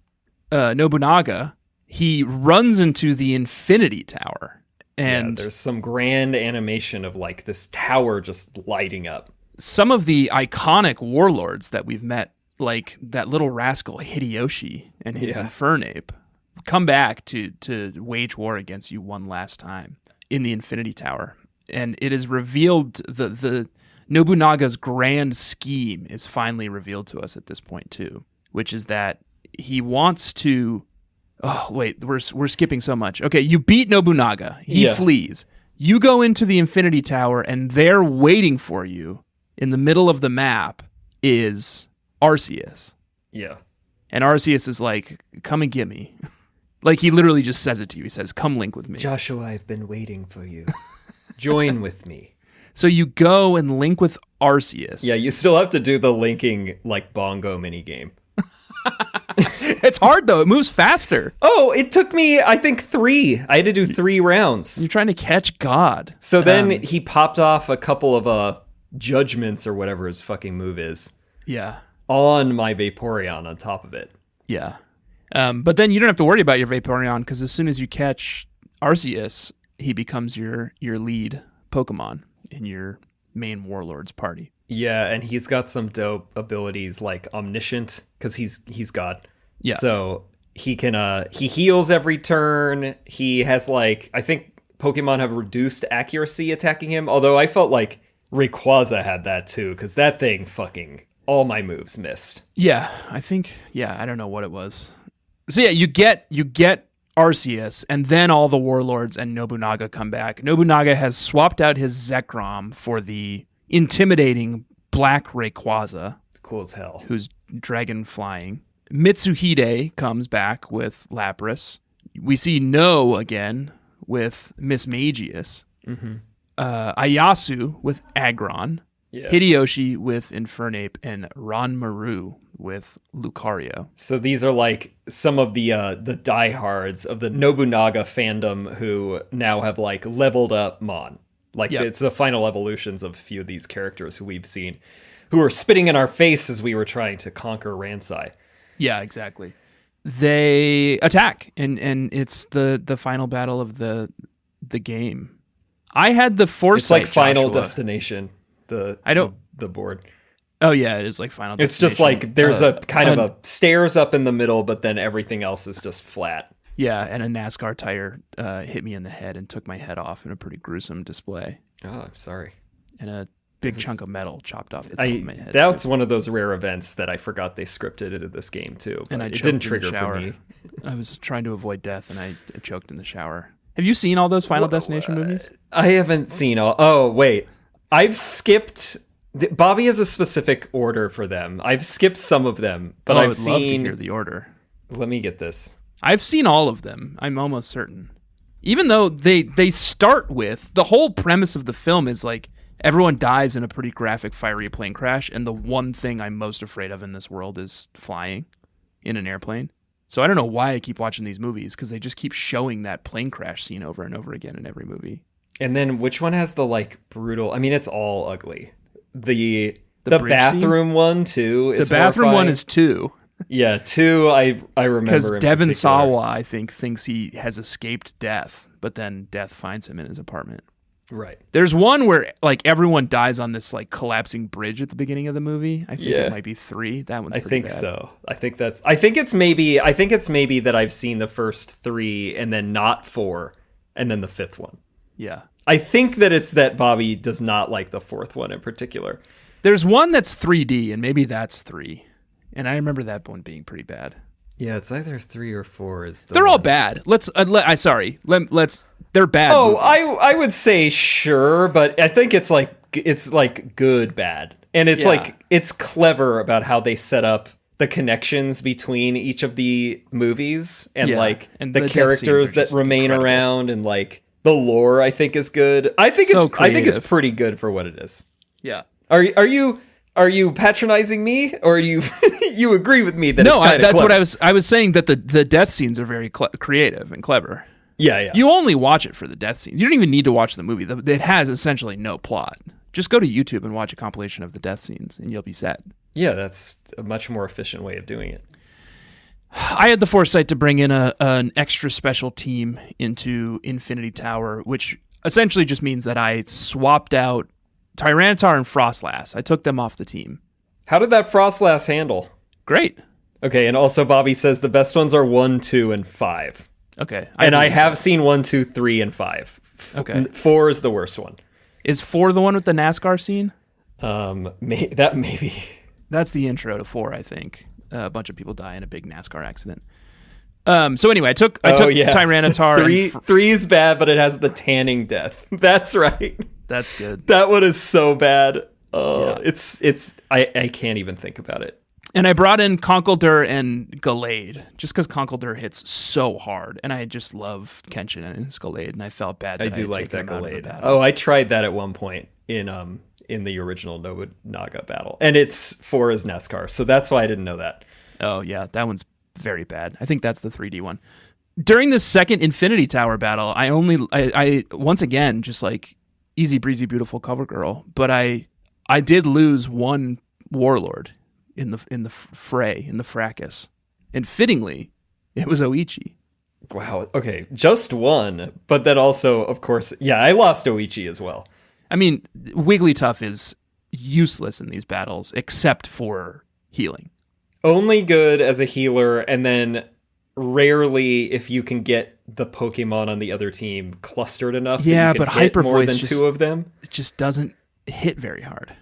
Nobunaga, he runs into the Infinity Tower. And there's some grand animation of like this tower just lighting up. Some of the iconic warlords that we've met, like that little rascal Hideyoshi and his Infernape, come back to wage war against you one last time in the Infinity Tower. And it is revealed, the Nobunaga's grand scheme is finally revealed to us at this point too, which is that he wants to... Oh, wait, we're skipping so much. Okay, you beat Nobunaga. He flees. You go into the Infinity Tower, and there waiting for you in the middle of the map is Arceus. Yeah. And Arceus is like, come and get me. Like, he literally just says it to you. He says, come link with me. Joshua, I've been waiting for you. Join with me. So you go and link with Arceus. Yeah, you still have to do the linking, like, bongo minigame. It's hard, though. It moves faster. Oh, it took me, I think, 3. I had to do 3 rounds. You're trying to catch God. So then he popped off a couple of judgments or whatever his fucking move is. Yeah. On my Vaporeon on top of it. Yeah. But then you don't have to worry about your Vaporeon because as soon as you catch Arceus, he becomes your lead Pokemon in your main Warlord's party. Yeah, and he's got some dope abilities like Omniscient because he's God. Yeah. So he can he heals every turn. He has like, I think Pokemon have reduced accuracy attacking him. Although I felt like Rayquaza had that too because that thing fucking all my moves missed. Yeah, I think. Yeah, I don't know what it was. So yeah, you get Arceus, and then all the Warlords and Nobunaga come back. Nobunaga has swapped out his Zekrom for the intimidating Black Rayquaza. Cool as hell. Who's dragon flying. Mitsuhide comes back with Lapras. We see No again with Miss Magius. Mm-hmm. Ayasu with Aggron. Yeah. Hideyoshi with Infernape, and Ranmaru with Lucario. So these are like some of the diehards of the Nobunaga fandom who now have like leveled up Mon. Like It's the final evolutions of a few of these characters who we've seen, who are spitting in our face as we were trying to conquer Ransai. Yeah, exactly. They attack, and it's the final battle of the game. I had the foresight. It's like Final Joshua. Destination. The board. Oh yeah, it is like Final Destination. It's just like there's a kind of a stairs up in the middle, but then everything else is just flat. Yeah, and a NASCAR tire hit me in the head and took my head off in a pretty gruesome display. Oh, I'm sorry. And a big chunk of metal chopped off the top of my head. That's one of those rare events that I forgot they scripted into this game too. And it didn't trigger for me. I was trying to avoid death and I choked in the shower. Have you seen all those Final Destination movies? I haven't seen all. Oh, wait. I've skipped. Bobby has a specific order for them. I've skipped some of them, but I would love to hear the order. Let me get this. I've seen all of them. I'm almost certain. Even though they start with the whole premise of the film is like everyone dies in a pretty graphic fiery plane crash, and the one thing I'm most afraid of in this world is flying in an airplane. So I don't know why I keep watching these movies, because they just keep showing that plane crash scene over and over again in every movie. And then which one has the like brutal? I mean, it's all ugly. The bathroom scene? One too. Is the bathroom horrifying. One is 2. Yeah, 2. I remember because Devon Sawa, I think, thinks he has escaped death, but then death finds him in his apartment. Right. There's one where like everyone dies on this like collapsing bridge at the beginning of the movie. I think it might be 3. That one's pretty bad. So. I think it's maybe that I've seen the first 3 and then not 4 and then the 5th one. Yeah. I think that it's that Bobby does not like the 4th one in particular. There's one that's 3D and maybe that's 3. And I remember that one being pretty bad. Yeah, it's either 3 or 4 is the They're one. all bad. Let's they're bad. Oh, movies. I would say sure, but I think it's like good bad. And it's like it's clever about how they set up the connections between each of the movies and and the characters that remain incredible. Around and like the lore I think is good. I think it's pretty good for what it is. Yeah. Are you patronizing me, or you you agree with me that it's kind of that's clever? what I was saying, that the death scenes are very creative and clever. Yeah. You only watch it for the death scenes. You don't even need to watch the movie. It has essentially no plot. Just go to YouTube and watch a compilation of the death scenes, and you'll be set. Yeah, that's a much more efficient way of doing it. I had the foresight to bring in an extra special team into Infinity Tower, which essentially just means that I swapped out Tyranitar and Frostlass. I took them off the team. How did that Frostlass handle? Great. Okay, and also Bobby says the best ones are 1, 2, and 5. Okay. I have seen 1, 2, 3, and 5. Okay. 4 is the worst one. Is 4 the one with the NASCAR scene? Maybe. That's the intro to 4, I think. A bunch of people die in a big NASCAR accident. So anyway, I took Tyranitar. 3 is bad, but it has the tanning death. That's right. That's good. That one is so bad. I can't even think about it. And I brought in Conkeldurr and Gallade, just because Conkeldurr hits so hard, and I just love Kenshin and his Gallade, and I felt bad that I do like that Gallade. Oh, I tried that at one point in the original Nobunaga battle, and it's 4 as NASCAR, so that's why I didn't know that. Oh yeah, that one's very bad. I think that's the 3D one. During the second Infinity Tower battle, I once again just like easy breezy beautiful cover girl, but I did lose one warlord in the fray, in the fracas, and fittingly it was Oichi. Wow. Okay, just one, but then also, of course, I lost Oichi as well. I mean, Wigglytuff is useless in these battles except for healing. Only good as a healer, and then rarely if you can get the Pokemon on the other team clustered enough. Yeah, but Hyper more than 2 of them. It just doesn't hit very hard.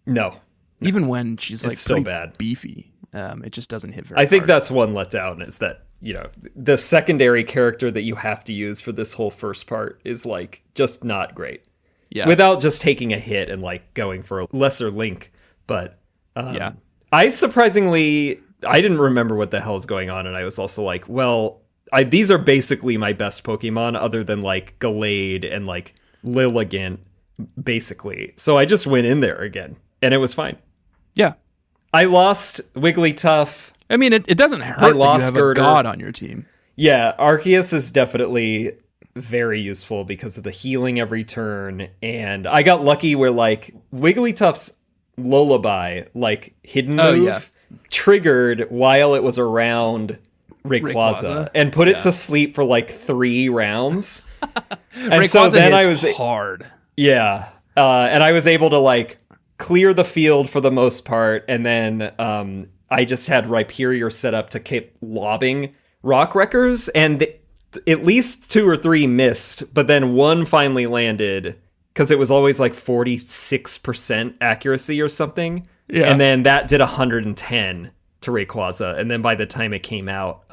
No. Even when she's like still bad, beefy, it just doesn't hit very hard. I think that's one letdown, is that the secondary character that you have to use for this whole first part is like just not great. Yeah. Without just taking a hit and like going for a lesser link, but I didn't remember what the hell is going on, and I was also like, well, these are basically my best Pokemon other than like Gallade and like Lilligant, basically. So I just went in there again, and it was fine. Yeah. I lost Wigglytuff. I mean, it doesn't hurt that you have a god on your team. Yeah, Arceus is definitely very useful because of the healing every turn, and I got lucky where like Wigglytuff's Lullaby, like hidden move, triggered while it was around Rayquaza and put it to sleep for like 3 rounds. And Rayquaza so then I was hard. Yeah. And I was able to like clear the field for the most part, and then I just had Rhyperior set up to keep lobbing rock wreckers, and at least 2 or 3 missed, but then one finally landed because it was always like 46% accuracy or something. Yeah. And then that did 110 to Rayquaza, and then by the time it came out,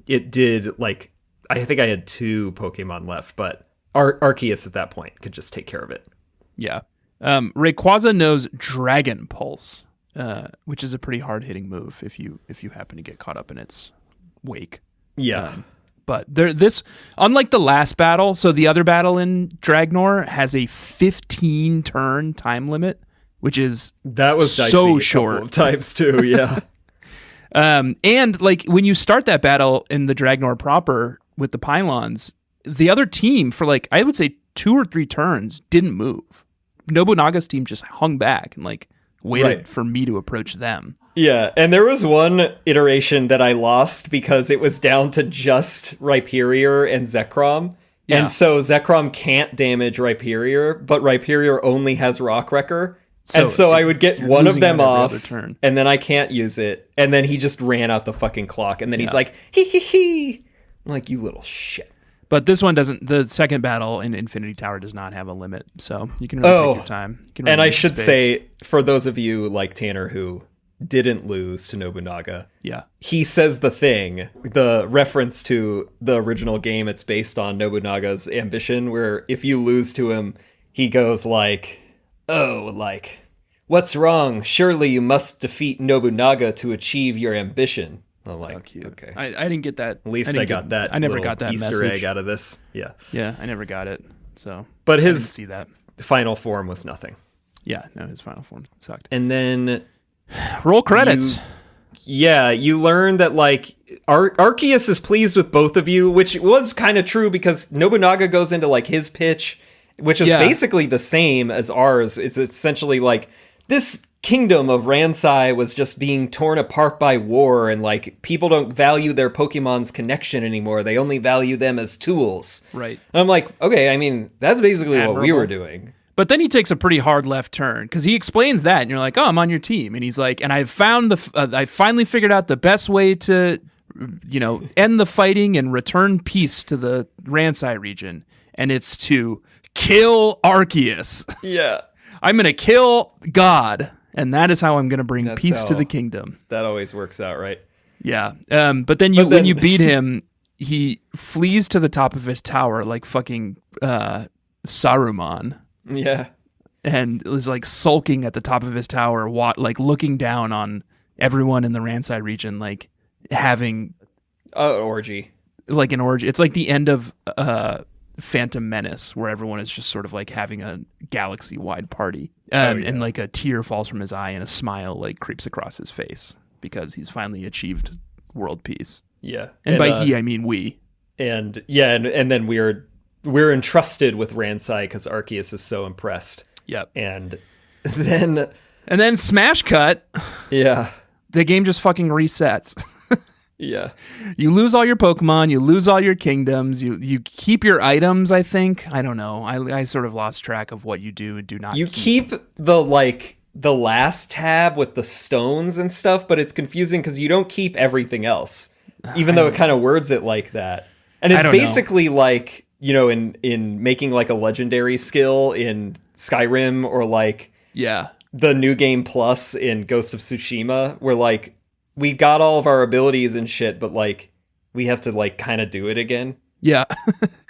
it did like, I think I had 2 Pokemon left, but Arceus at that point could just take care of it. Yeah. Rayquaza knows Dragon Pulse, which is a pretty hard-hitting move if you happen to get caught up in its wake. Yeah. But this, unlike the last battle, so the other battle in Dragnor has a 15-turn time limit, which is that was so short. A couple of times too, yeah. And like when you start that battle in the Dragnor proper with the pylons, the other team for like, I would say 2 or 3 turns didn't move. Nobunaga's team just hung back and like waited for me to approach them. Yeah, and there was one iteration that I lost because it was down to just Rhyperior and Zekrom. Yeah. And so Zekrom can't damage Rhyperior, but Rhyperior only has Rock Wrecker. So I would get one of them off, and then I can't use it. And then he just ran out the fucking clock. And then he's like, hee hee hee. I'm like, you little shit. But this one doesn't. The second battle in Infinity Tower does not have a limit. So you can really take your time. And I should say, for those of you like Tanner who didn't lose to Nobunaga, he says the reference to the original game it's based on, Nobunaga's ambition, where if you lose to him, he goes like, oh, like, what's wrong? Surely you must defeat Nobunaga to achieve your ambition. I'm like, cute. Okay. I didn't get that. At least I got that. I never got that Easter message. egg out of this. Yeah. Yeah, I never got it. So, but his I didn't see that. Final form was nothing. Yeah, no, his final form sucked. And then roll credits. You learn that like Arceus is pleased with both of you, which was kind of true because Nobunaga goes into like his pitch, which is basically the same as ours. It's essentially like this kingdom of Ransai was just being torn apart by war, and like people don't value their Pokemon's connection anymore. They only value them as tools. Right. And I'm like, okay, I mean, that's basically what we were doing. But then he takes a pretty hard left turn because he explains that, and you're like, oh, I'm on your team. And he's like, and I finally figured out the best way to, end the fighting and return peace to the Ransai region. And it's to kill Arceus. Yeah. I'm going to kill God. And that is how I'm going to bring peace to the kingdom. That always works out, right? Yeah. But then when you beat him, he flees to the top of his tower like fucking Saruman. Yeah. And is like sulking at the top of his tower, like looking down on everyone in the Ransai region, like having orgy. Like an orgy. It's like the end of Phantom Menace, where everyone is just sort of like having a galaxy-wide party. And like a tear falls from his eye and a smile like creeps across his face because he's finally achieved world peace. Yeah. And by he, I mean we. And and then we're entrusted with Ransai because Arceus is so impressed. Yep. And then smash cut. Yeah. The game just fucking resets. Yeah. You lose all your Pokemon, you lose all your kingdoms, you keep your items, I think. I don't know. I sort of lost track of what you do and do not keep the last tab with the stones and stuff, but it's confusing because you don't keep everything else. Even though it kind of words it like that. And it's basically like, in making like a legendary skill in Skyrim or like the New Game Plus in Ghost of Tsushima, where like we got all of our abilities and shit, but like we have to like kind of do it again. Yeah.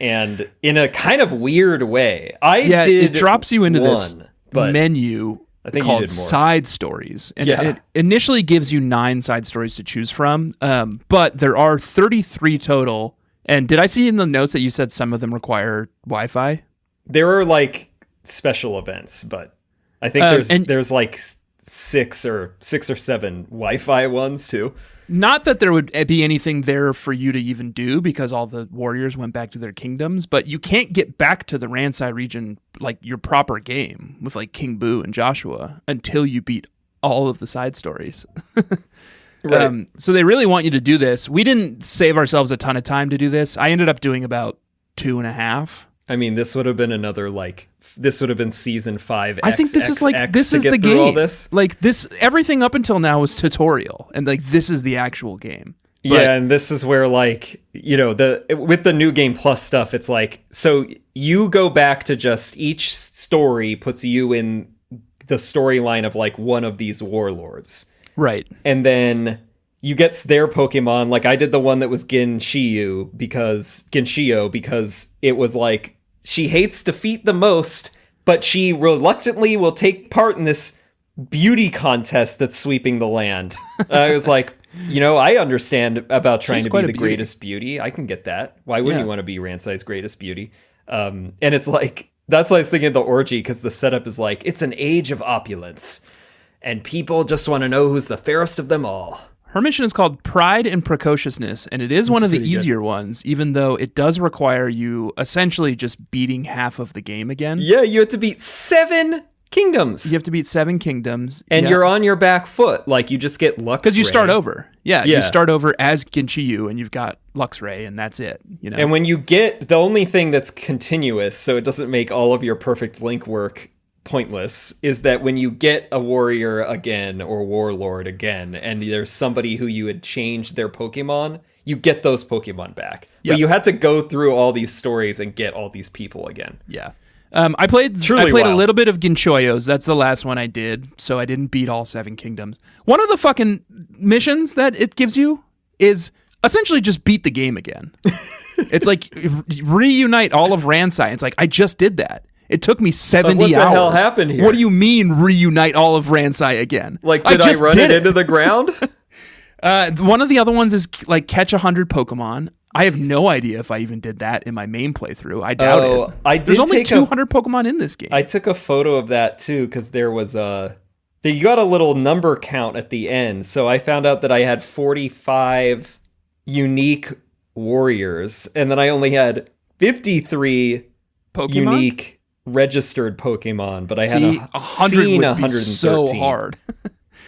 And in a kind of weird way. It drops you into this menu called side stories. And it initially gives you 9 side stories to choose from. But there are 33 total. And did I see in the notes that you said some of them require Wi-Fi? There are like special events, but I think there's like 6 or 7 Wi-Fi ones too. Not that there would be anything there for you to even do because all the warriors went back to their kingdoms, but you can't get back to the Ransai region like your proper game with like King Boo and Joshua until you beat all of the side stories. Right. So they really want you to do this. We didn't save ourselves a ton of time to do this. I ended up doing about 2.5. I mean, this would have been another this would have been season 5. I think this is the game. All this. Like this, everything up until now was tutorial, and like this is the actual game. But, yeah, and this is where with the New Game Plus stuff, it's like, so you go back to just each story puts you in the storyline of like one of these warlords, right? And then you get their Pokemon. Like I did the one that was Ginshio because it was like she hates defeat the most, but she reluctantly will take part in this beauty contest that's sweeping the land. I was like, I understand about trying to be the greatest beauty. I can get that. Why wouldn't you want to be Ransai's greatest beauty? And it's like, that's why I was thinking of the orgy, because the setup is like, it's an age of opulence, and people just want to know who's the fairest of them all. Her mission is called Pride and Precociousness, and it is one of the easier ones, even though it does require you essentially just beating half of the game again. Yeah, you have to beat 7 kingdoms. You have to beat 7 kingdoms. And you're on your back foot. Like, you just get Luxray. Because you start over. Yeah, you start over as Ginshio, and you've got Luxray, and that's it. And when you get, the only thing that's continuous, so it doesn't make all of your perfect link work pointless, is that when you get a warrior again or warlord again, and there's somebody who you had changed their Pokemon, you get those Pokemon back. Yep. But you had to go through all these stories and get all these people again. Yeah. I played a little bit of Ginchoyos. That's the last one I did, so I didn't beat all 7 kingdoms. One of the fucking missions that it gives you is essentially just beat the game again. It's like reunite all of Ransai. It's like, I just did that. It took me 70 hours. What the hell happened here? What do you mean reunite all of Ransai again? Like, did I run it into the ground? One of the other ones is like catch 100 Pokemon. I have no idea if I even did that in my main playthrough. I doubt it. There's only 200 Pokemon in this game. I took a photo of that too, because there was you got a little number count at the end. So I found out that I had 45 unique warriors, and then I only had 53 Pokemon? Unique registered Pokemon, but I had 100 would be so hard.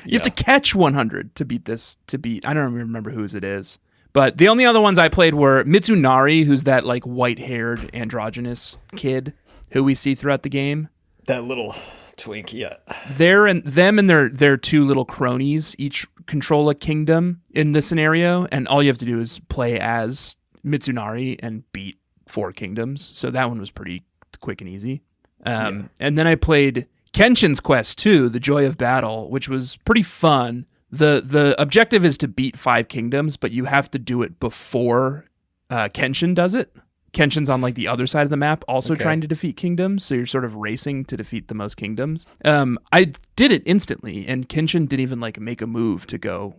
You have to catch 100 to beat this. I don't remember whose it is. But the only other ones I played were Mitsunari, who's that like white-haired androgynous kid who we see throughout the game. That little twink, yeah. Them and their 2 little cronies each control a kingdom in this scenario, and all you have to do is play as Mitsunari and beat 4 kingdoms. So that one was pretty quick and easy. And then I played Kenshin's Quest 2, The Joy of Battle, which was pretty fun. The objective is to beat 5 kingdoms, but you have to do it before Kenshin does it. Kenshin's on like the other side of the map, also trying to defeat kingdoms, so you're sort of racing to defeat the most kingdoms. I did it instantly, and Kenshin didn't even like make a move to go.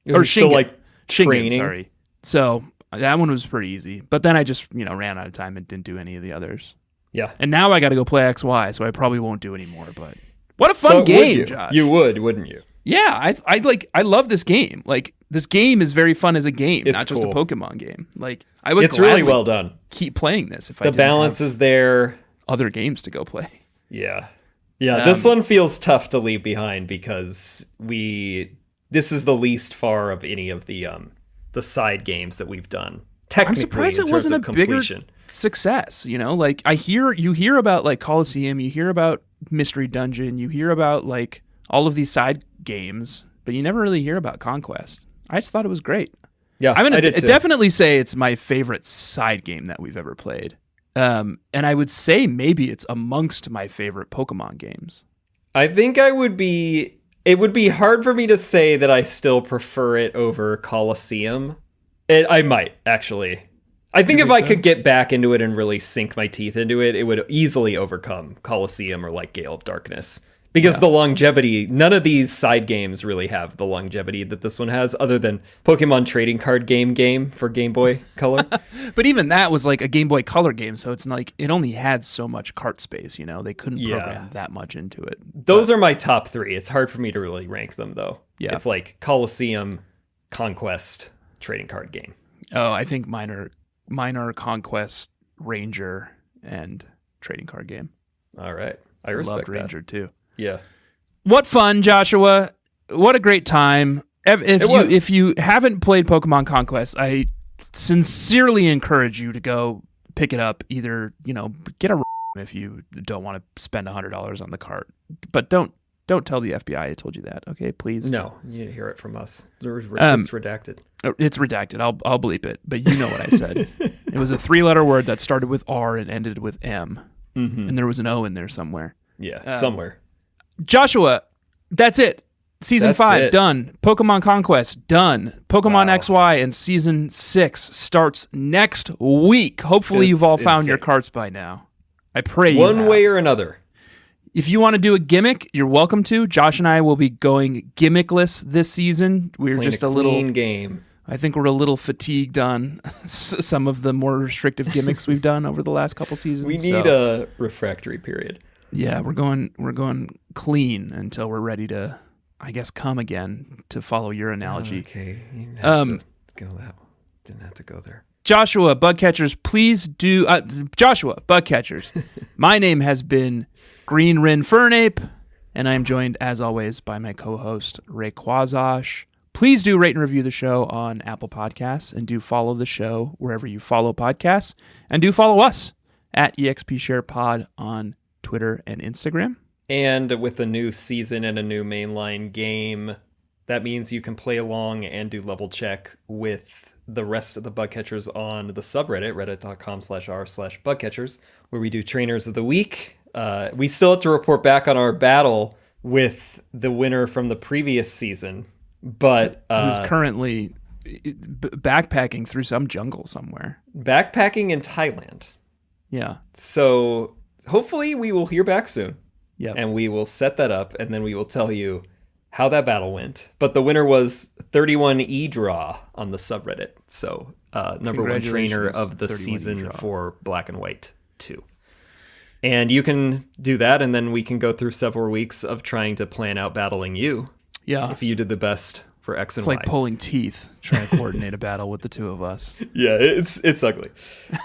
Or Shingen, sorry. So that one was pretty easy, but then I just ran out of time and didn't do any of the others. Yeah, and now I got to go play XY, so I probably won't do any more. But what a fun game, Josh! You would, wouldn't you? Yeah, I love this game. Like, this game is very fun as a game, not just a Pokemon game. Like, I would. It's really well done. Keep playing this if the balance is there. Other games to go play. Yeah. This one feels tough to leave behind because this is the least far of any of the side games that we've done. Technically, I'm surprised it wasn't a bigger success. Like you hear about like Coliseum, you hear about Mystery Dungeon, you hear about like all of these side games, but you never really hear about Conquest. I just thought it was great. Yeah, I'm gonna definitely say it's my favorite side game that we've ever played. And I would say maybe it's amongst my favorite Pokemon games. I think it would be hard for me to say that I still prefer it over Coliseum. I might, actually. I think if I could get back into it and really sink my teeth into it, it would easily overcome Coliseum or like Gale of Darkness. Because the longevity, none of these side games really have the longevity that this one has, other than Pokemon Trading Card Game for Game Boy Color. But even that was like a Game Boy Color game, so it's like it only had so much cart space, they couldn't program that much into it. Those are my top 3. It's hard for me to really rank them, though. Yeah. It's like Coliseum, Conquest, Trading Card Game. Oh, I think mine are Conquest, Ranger, and Trading Card Game. All right. I respect that. Ranger, too. Yeah. What fun, Joshua. What a great time. If you haven't played Pokemon Conquest, I sincerely encourage you to go pick it up. Either, get a if you don't want to spend $100 on the cart, but don't tell the FBI I told you that. Okay, please. No, you didn't hear it from us. It's redacted. It's redacted. I'll bleep it, but you know what I said. It was a 3-letter word that started with R and ended with M, and there was an O in there somewhere. Yeah, somewhere. Joshua, that's it. Season 5 done. Pokemon Conquest done. Pokemon XY and Season 6 starts next week. Hopefully you've all found your carts by now. I pray you have. One way or another. If you want to do a gimmick, you're welcome to. Josh and I will be going gimmickless this season. We're just a little clean game. I think we're a little fatigued on some of the more restrictive gimmicks we've done over the last couple seasons. We need a refractory period. Yeah, we're going clean until we're ready to, I guess, come again, to follow your analogy. Okay, you didn't have to go that. Didn't have to go there. Joshua, bug catchers, please do. Joshua, bug catchers. My name has been Green Rin Fernape, and I am joined, as always, by my co-host Ray Quazosh. Please do rate and review the show on Apple Podcasts, and do follow the show wherever you follow podcasts, and do follow us at EXPSharePod on Twitter and Instagram. And with a new season and a new mainline game, that means you can play along and do level check with the rest of the bug catchers on the subreddit, reddit.com/r/bugcatchers, where we do trainers of the week. We still have to report back on our battle with the winner from the previous season, but who's currently backpacking through some jungle somewhere. Backpacking in Thailand. Yeah. So hopefully we will hear back soon. Yeah. And we will set that up, and then we will tell you how that battle went. But the winner was 31 Draw on the subreddit. So number 1 trainer of the season for Black and White 2. And you can do that, and then we can go through several weeks of trying to plan out battling you. Yeah. If you did the best for X and Y. It's like pulling teeth, trying to coordinate a battle with the two of us. Yeah, it's ugly.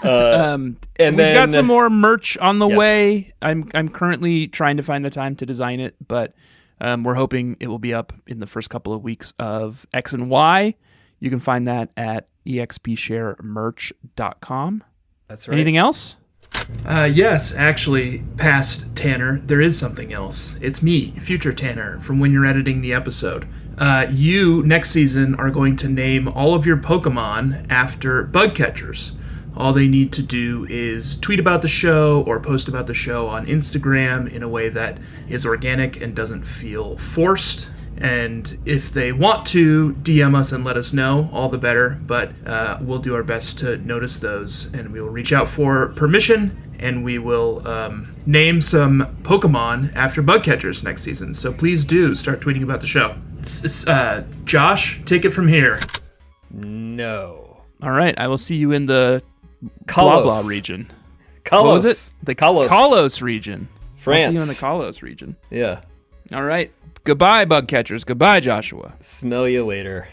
And we've got some more merch on the way. I'm currently trying to find the time to design it, but we're hoping it will be up in the first couple of weeks of X and Y. You can find that at expsharemerch.com. That's right. Anything else? Yes, actually, past Tanner, there is something else. It's me, future Tanner, from when you're editing the episode. You, next season, are going to name all of your Pokemon after bug catchers. All they need to do is tweet about the show or post about the show on Instagram in a way that is organic and doesn't feel forced. And if they want to DM us and let us know, all the better. But we'll do our best to notice those, and we'll reach out for permission, and we will name some Pokemon after bug catchers next season. So please do start tweeting about the show. Josh, take it from here. No. All right, I will see you in the blah blah region. Kalos. What was it? The Kalos. Kalos region. France. I'll see you in the Kalos region. Yeah. All right. Goodbye, bug catchers. Goodbye, Joshua. Smell you later.